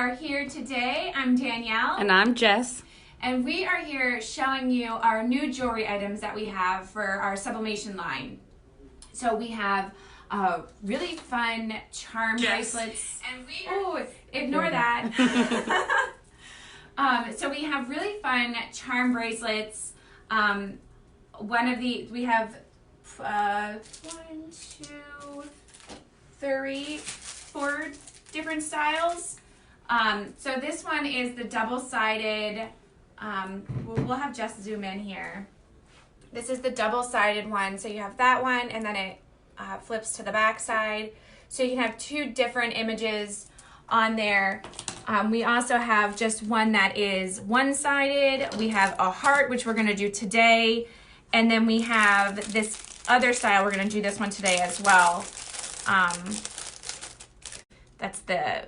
are here today. I'm Danielle. And I'm Jess. And we are here showing you our new jewelry items that we have for our sublimation line. So we have really fun charm bracelets. And ignore that. So we have really fun charm bracelets. We have 4 different styles. So this one is the double-sided, we'll have Jess zoom in here. This is the double-sided one. So you have that one and then it flips to the back side. So you can have 2 different images on there. We also have just one that is one-sided. We have a heart, which we're going to do today. And then we have this other style. We're going to do this one today as well. That's the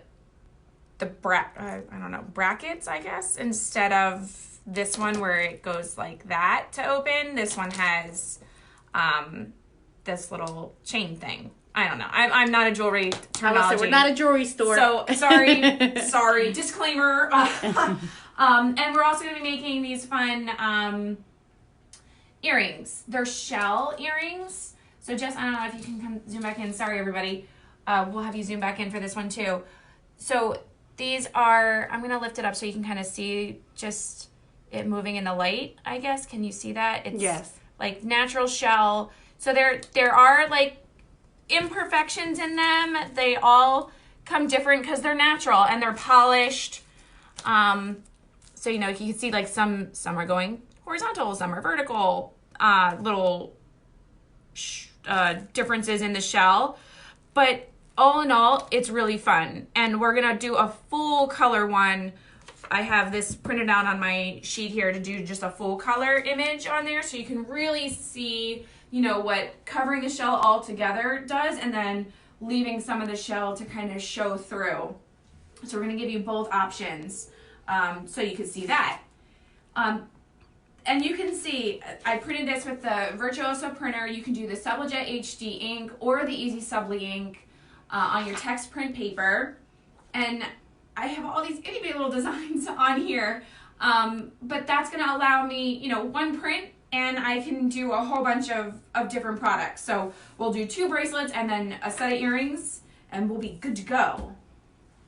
brackets, I guess, instead of this one where it goes like that to open. This one has this little chain thing. I don't know. I'm not a jewelry terminology. We're not a jewelry store. So sorry. Disclaimer. And we're also going to be making these fun earrings. They're shell earrings. So Jess, I don't know if you can come zoom back in. Sorry, everybody. We'll have you zoom back in for this one too. So these are, I'm going to lift it up so you can kind of see just it moving in the light, I guess. Can you see that? It's yes. Like natural shell. So there are like imperfections in them. They all come different because they're natural and they're polished. So, you can see like some are going horizontal, some are vertical, little differences in the shell. But all in all, it's really fun. And we're going to do a full color one. I have this printed out on my sheet here to do just a full color image on there so you can really see, what covering the shell all together does and then leaving some of the shell to kind of show through. So we're going to give you both options so you can see that. And you can see, I printed this with the Virtuoso printer. You can do the Sublimation HD ink or the Easy Subli ink on your text print paper. And I have all these itty bitty little designs on here. But that's going to allow me, one print and I can do a whole bunch of different products. So we'll do 2 bracelets and then a set of earrings and we'll be good to go.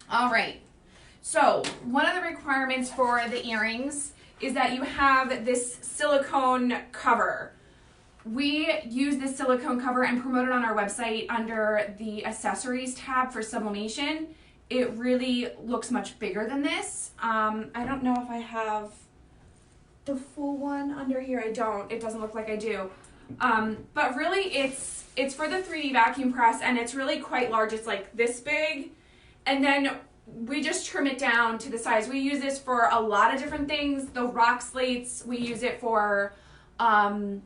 All right. So one of the requirements for the earrings is that you have this silicone cover. We use this silicone cover and promote it on our website under the accessories tab for sublimation. It really looks much bigger than this. I don't know if I have the full one under here. I don't. It doesn't look like I do. But really it's for the 3D vacuum press and it's really quite large. It's like this big. And then we just trim it down to the size. We use this for a lot of different things. The rock slates, we use it for the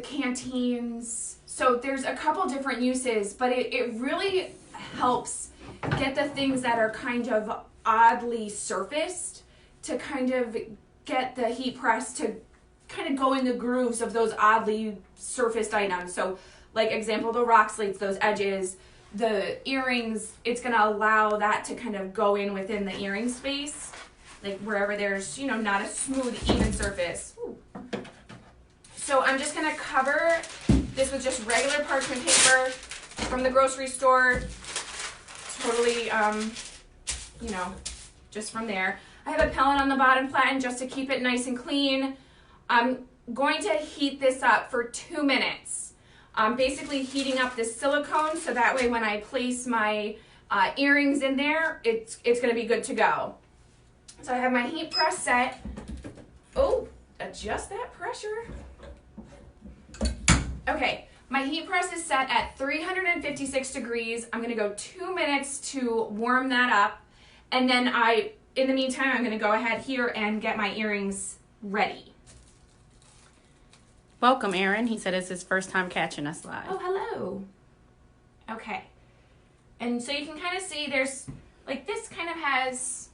canteens. So there's a couple different uses, but it really helps get the things that are kind of oddly surfaced to kind of get the heat press to kind of go in the grooves of those oddly surfaced items. So like example, the rock slates, those edges, the earrings, it's going to allow that to kind of go in within the earring space, like wherever there's, not a smooth, even surface. Ooh. So I'm just going to cover this with just regular parchment paper from the grocery store. Totally, just from there. I have a pellet on the bottom flattened just to keep it nice and clean. I'm going to heat this up for 2 minutes. I'm basically heating up this silicone so that way when I place my earrings in there, it's going to be good to go. So I have my heat press set. Oh, adjust that pressure. Okay, my heat press is set at 356 degrees. I'm going to go 2 minutes to warm that up. And then in the meantime, I'm going to go ahead here and get my earrings ready. Welcome, Aaron. He said it's his first time catching us live. Oh, hello. Okay. And so you can kind of see there's, like this kind of has,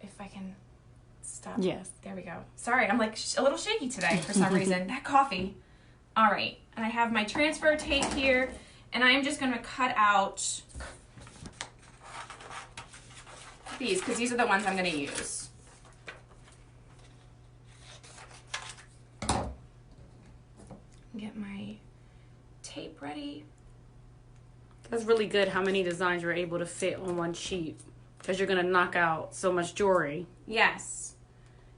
if I can stop. Yes. There we go. Sorry, I'm like a little shaky today for some reason. That coffee. All right. And I have my transfer tape here, and I am just going to cut out these because these are the ones I'm going to use. Get my tape ready. That's really good how many designs you're able to fit on one sheet because you're going to knock out so much jewelry. Yes.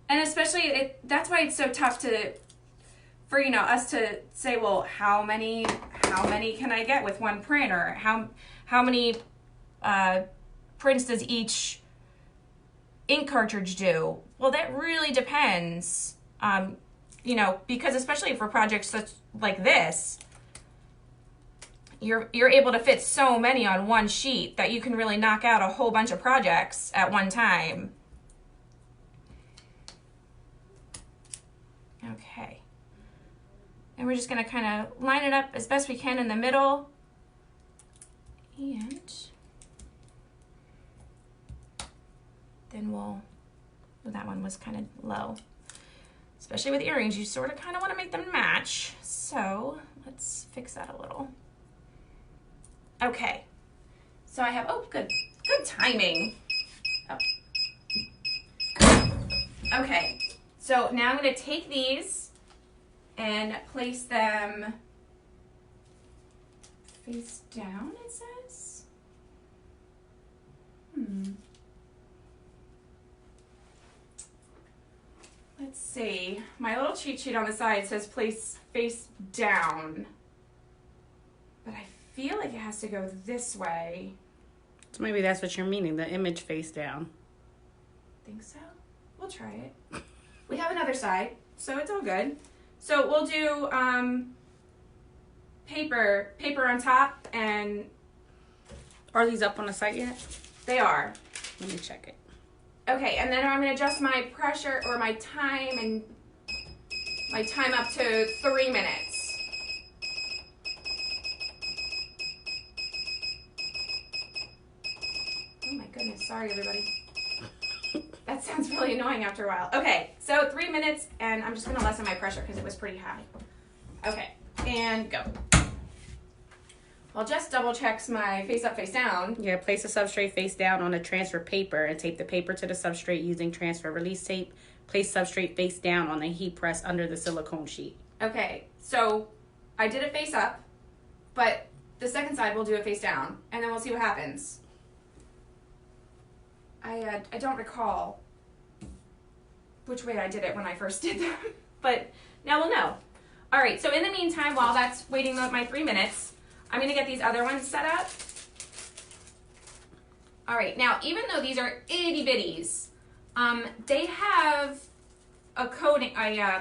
And especially, that's why it's so tough for us to say, well, how many can I get with one print, or how many prints does each ink cartridge do? Well, that really depends. Because especially for projects like this, you're able to fit so many on one sheet that you can really knock out a whole bunch of projects at one time. Okay. And we're just going to kind of line it up as best we can in the middle. And then that one was kind of low. Especially with earrings, you sort of kind of want to make them match. So let's fix that a little. Okay. So I have, good timing. Oh. Okay. So now I'm going to take these and place them face down, it says. Let's see. My little cheat sheet on the side says place face down. But I feel like it has to go this way. So maybe that's what you're meaning, the image face down. Think so? We'll try it. We have another side, so it's all good. So we'll do paper on top, and Are these up on the site yet? they are. Let me check it. Okay, and then I'm going to adjust my pressure or my time up to 3 minutes. Oh my goodness, sorry everybody. That sounds really annoying after a while. Okay, so 3 minutes, and I'm just going to lessen my pressure because it was pretty high. Okay, and go. I'll just double check my face up, face down. Yeah, place the substrate face down on the transfer paper and tape the paper to the substrate using transfer release tape. Place substrate face down on the heat press under the silicone sheet. Okay, so I did it face up, but the second side we'll do it face down, and then we'll see what happens. I don't recall which way I did it when I first did them, but now we'll know. All right, so in the meantime, while that's waiting my 3 minutes, I'm going to get these other ones set up. All right, now even though these are itty bitties, they have a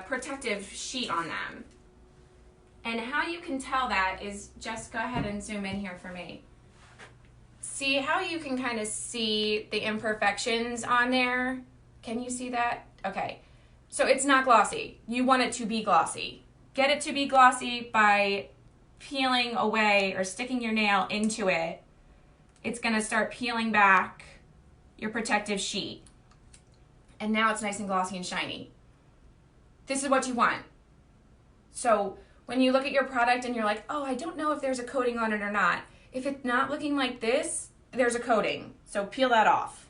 protective sheet on them. And how you can tell that is just go ahead and zoom in here for me. See how you can kind of see the imperfections on there? Can you see that? Okay, so it's not glossy. You want it to be glossy. Get it to be glossy by peeling away or sticking your nail into it. It's going to start peeling back your protective sheet. And now it's nice and glossy and shiny. This is what you want. So when you look at your product and you're like, oh, I don't know if there's a coating on it or not. If it's not looking like this, there's a coating. So peel that off.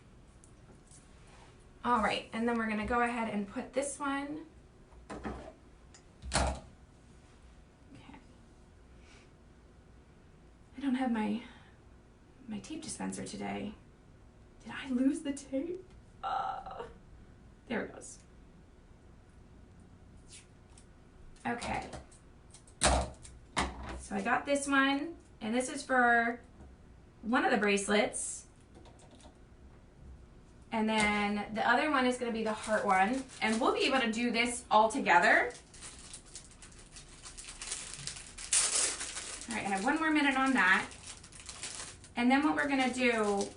All right, and then we're going to go ahead and put this one. Okay. I don't have my tape dispenser today. Did I lose the tape? There it goes. Okay. So I got this one, and this is for one of the bracelets. And then the other one is going to be the heart one. And we'll be able to do this all together. All right, I have 1 more minute on that. And then what we're going to do,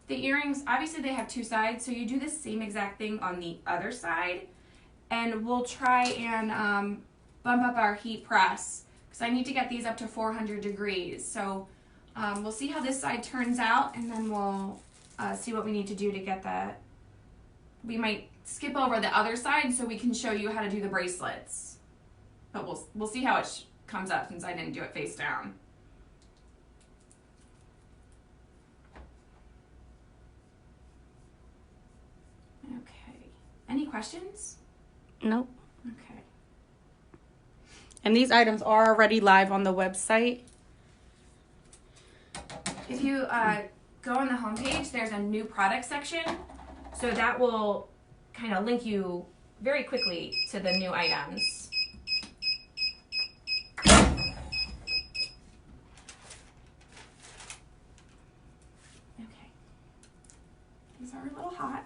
the earrings, obviously they have 2 sides, so you do the same exact thing on the other side. And we'll try and bump up our heat press, because I need to get these up to 400 degrees. So we'll see how this side turns out, and then we'll see what we need to do to get that. We might skip over the other side so we can show you how to do the bracelets. But we'll see how it comes up since I didn't do it face down. questions? Nope. Okay. And these items are already live on the website. If you go on the homepage, there's a new product section. So that will kind of link you very quickly to the new items. Okay. These are a little hot.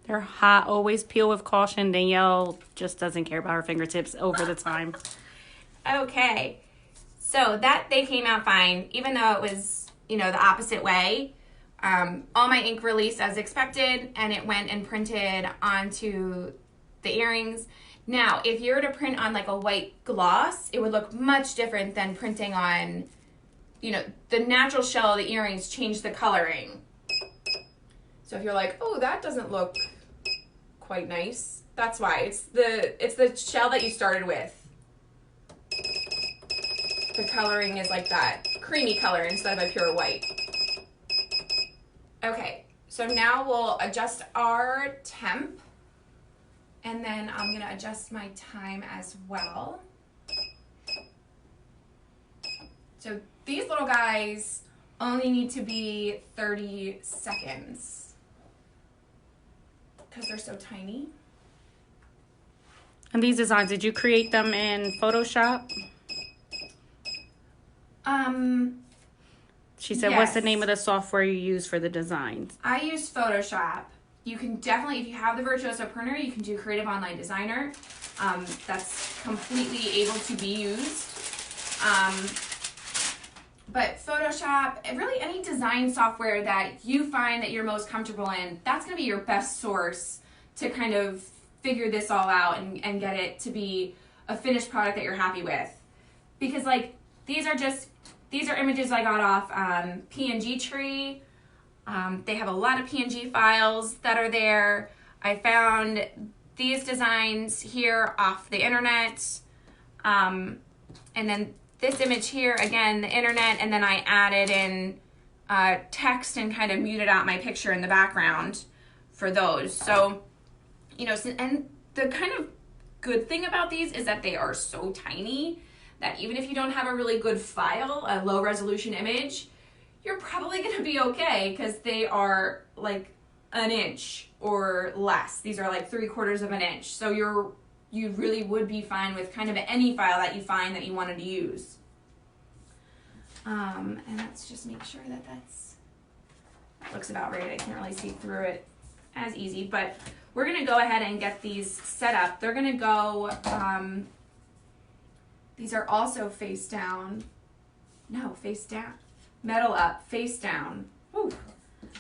They're hot. Always peel with caution. Danielle just doesn't care about her fingertips over the time. Okay. So that they came out fine, even though it was, you know, the opposite way. All my ink released as expected, and it went and printed onto the earrings. Now, if you were to print on like a white gloss, it would look much different than printing on, you know, the natural shell of the earrings changed the coloring. So if you're like, oh, that doesn't look quite nice, that's why. It's the shell that you started with. The coloring is like that creamy color instead of a pure white. Okay, so now we'll adjust our temp, and then I'm gonna adjust my time as well. So these little guys only need to be 30 seconds because they're so tiny. And these designs, did you create them in Photoshop? She said, what's the Yes. name of the software you use for the designs? I use Photoshop. You can definitely, if you have the Virtuoso printer, you can do Creative Online Designer. That's completely able to be used. But Photoshop, really any design software that you find that you're most comfortable in, that's going to be your best source to kind of figure this all out and get it to be a finished product that you're happy with. Because like, these are images I got off PNG Tree. They have a lot of PNG files that are there. I found these designs here off the internet. And then this image here, again, the internet, and then I added in text and kind of muted out my picture in the background for those. So, you know, and the kind of good thing about these is that they are so tiny that even if you don't have a really good file, a low resolution image, you're probably gonna be okay because they are like an inch or less. These are like 3/4 of an inch. So you really would be fine with kind of any file that you find that you wanted to use. And let's just make sure that that's looks about right. I can't really see through it as easy, but we're gonna go ahead and get these set up. They're gonna go, these are also face down. No, face down. Metal up, face down. Whew.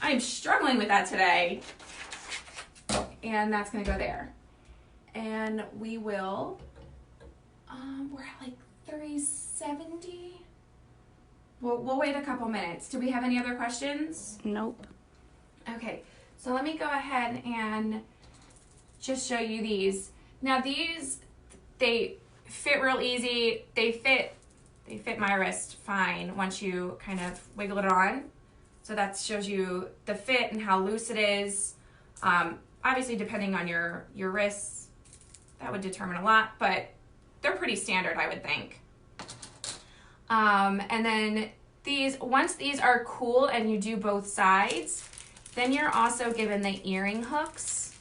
I'm struggling with that today. And that's gonna go there. And we will, we're at like 370. We'll wait a couple minutes. Do we have any other questions? Nope. Okay, so let me go ahead and just show you these. Now these, they fit real easy. They fit my wrist fine once you kind of wiggle it on. So that shows you the fit and how loose it is. Obviously depending on your wrists, that would determine a lot, but they're pretty standard, I would think. And then these, once these are cool and you do both sides, then you're also given the earring hooks.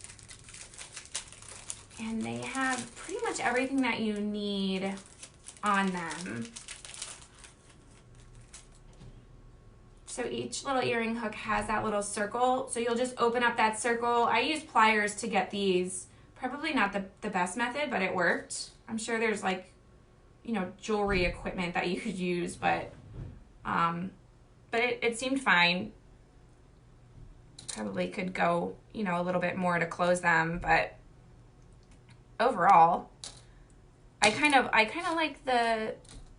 And they have pretty much everything that you need on them. So each little earring hook has that little circle. So you'll just open up that circle. I use pliers to get these. Probably not the best method, but it worked. I'm sure there's like, you know, jewelry equipment that you could use, but it seemed fine. Probably could go, you know, a little bit more to close them, but overall, I kind of like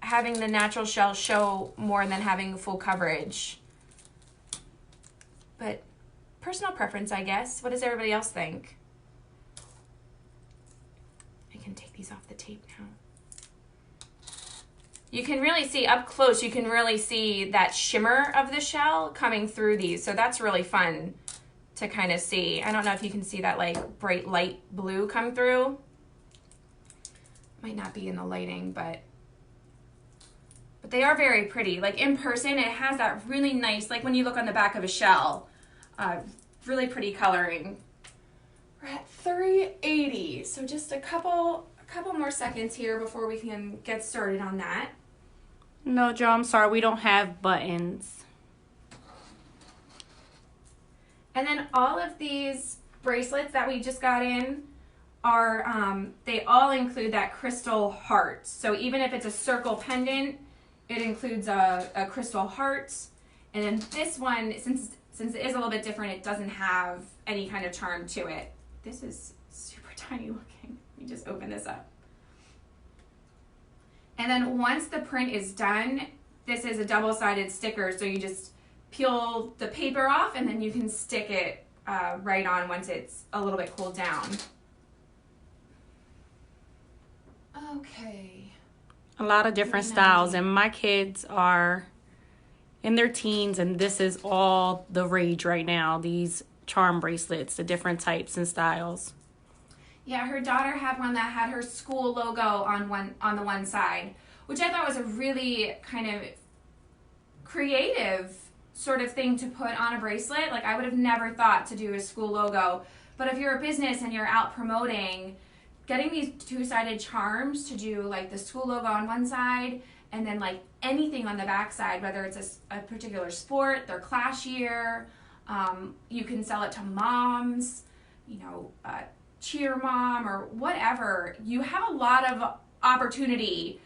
having the natural shell show more than having full coverage. But personal preference, I guess. What does everybody else think? I can take these off the tape now. You can really see up close, you can really see that shimmer of the shell coming through these. So that's really fun to kind of see. I don't know if you can see that like bright light blue come through. Might not be in the lighting, but they are very pretty. Like in person, it has that really nice, like when you look on the back of a shell, really pretty coloring. We're at 380, so just a couple more seconds here before we can get started on that. No, Joe, I'm sorry, we don't have buttons. And then all of these bracelets that we just got in are, they all include that crystal heart. So even if it's a circle pendant, it includes a crystal heart. And then this one, since it is a little bit different, it doesn't have any kind of charm to it. This is super tiny looking. Let me just open this up. And then once the print is done, this is a double-sided sticker, so you just peel the paper off and then you can stick it right on once it's a little bit cooled down. Okay. A lot of different styles, and my kids are in their teens, and this is all the rage right now, these charm bracelets, the different types and styles. Yeah, her daughter had one that had her school logo on the one side, which I thought was a really kind of creative sort of thing to put on a bracelet. Like I would have never thought to do a school logo, but if you're a business and you're out promoting, getting these two-sided charms to do like the school logo on one side and then like anything on the back side, whether it's a particular sport, their class year, you can sell it to moms, cheer mom or whatever. You have a lot of opportunity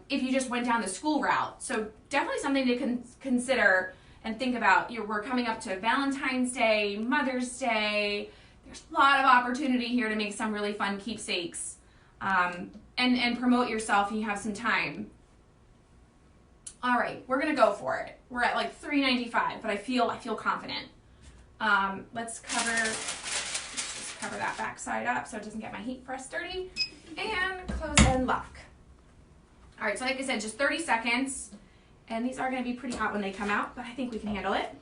if you just went down the school route. So definitely something to consider and think about. We're coming up to Valentine's Day, Mother's Day. There's a lot of opportunity here to make some really fun keepsakes and promote yourself and you have some time. All right, we're gonna go for it. We're at like $3.95, but I feel confident. Let's just cover that back side up so it doesn't get my heat press dirty. And close and lock. All right, so like I said, just 30 seconds. And these are gonna be pretty hot when they come out, but I think we can handle it.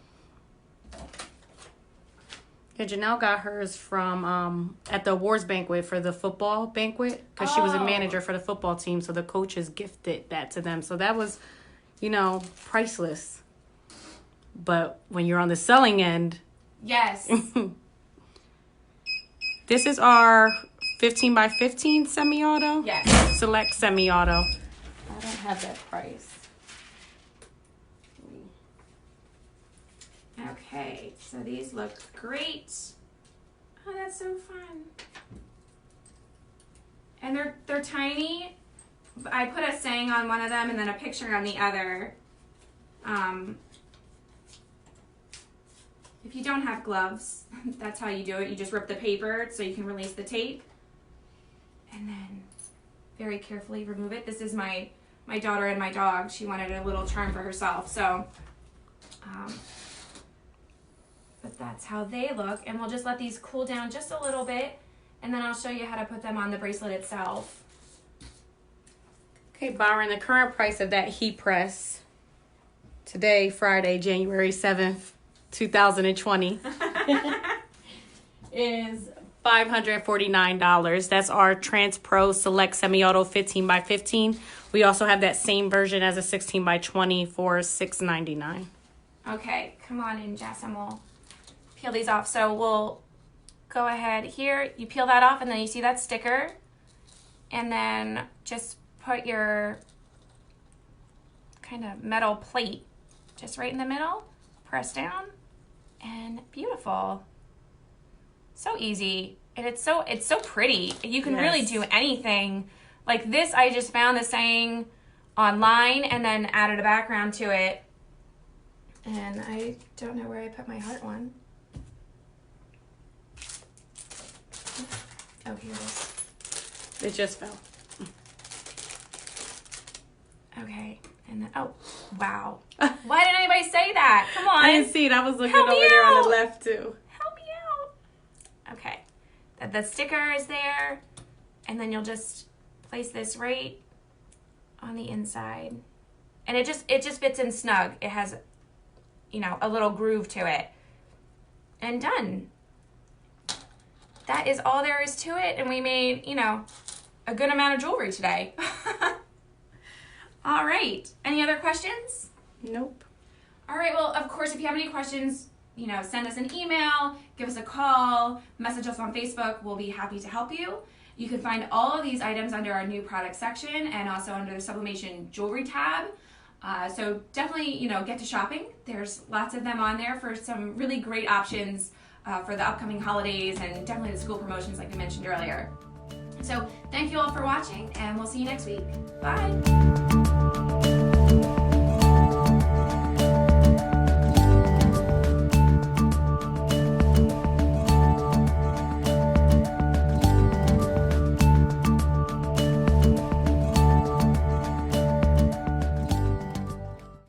Yeah, Janelle got hers from at the awards banquet for the football banquet because she was a manager for the football team, so the coaches gifted that to them. So that was, priceless. But when you're on the selling end, yes. This is our 15 by 15 semi-auto. Yes. Select semi-auto. I don't have that price. Okay, so these look great. Oh, that's so fun. And they're tiny. I put a saying on one of them and then a picture on the other. If you don't have gloves, that's how you do it. You just rip the paper so you can release the tape. And then very carefully remove it. This is my daughter and my dog. She wanted a little charm for herself, so but that's how they look. And we'll just let these cool down just a little bit, and then I'll show you how to put them on the bracelet itself. Okay, Byron, the current price of that heat press today, Friday, January 7th, 2020, is $549. That's our Trans Pro Select Semi-Auto 15 by 15. We also have that same version as a 16 by 20 for $699. Okay, come on in, Jess, and we'll peel these off. So we'll go ahead here. You peel that off, and then you see that sticker. And then just put your kind of metal plate just right in the middle. Press down, and beautiful. So easy, and it's so pretty. You can really do anything. Like this, I just found the saying online and then added a background to it. And I don't know where I put my heart one. Oh, here it is. It just fell. Okay, and then, oh, wow. Why didn't anybody say that? Come on. I didn't see it. I was looking Help over me there on out. the left, too. Help me out. Okay, the sticker is there, and then you'll just place this right on the inside. And it just fits in snug. It has, a little groove to it. and done. That is all there is to it, and we made, you know, a good amount of jewelry today. All right. Any other questions? Nope. All right. Well, of course, if you have any questions, you know, send us an email, give us a call, message us on Facebook. We'll be happy to help you. You can find all of these items under our new product section and also under the Sublimation Jewelry tab. So definitely, you know, get to shopping. There's lots of them on there for some really great options for the upcoming holidays and definitely the school promotions like we mentioned earlier. So thank you all for watching, and we'll see you next week. Bye.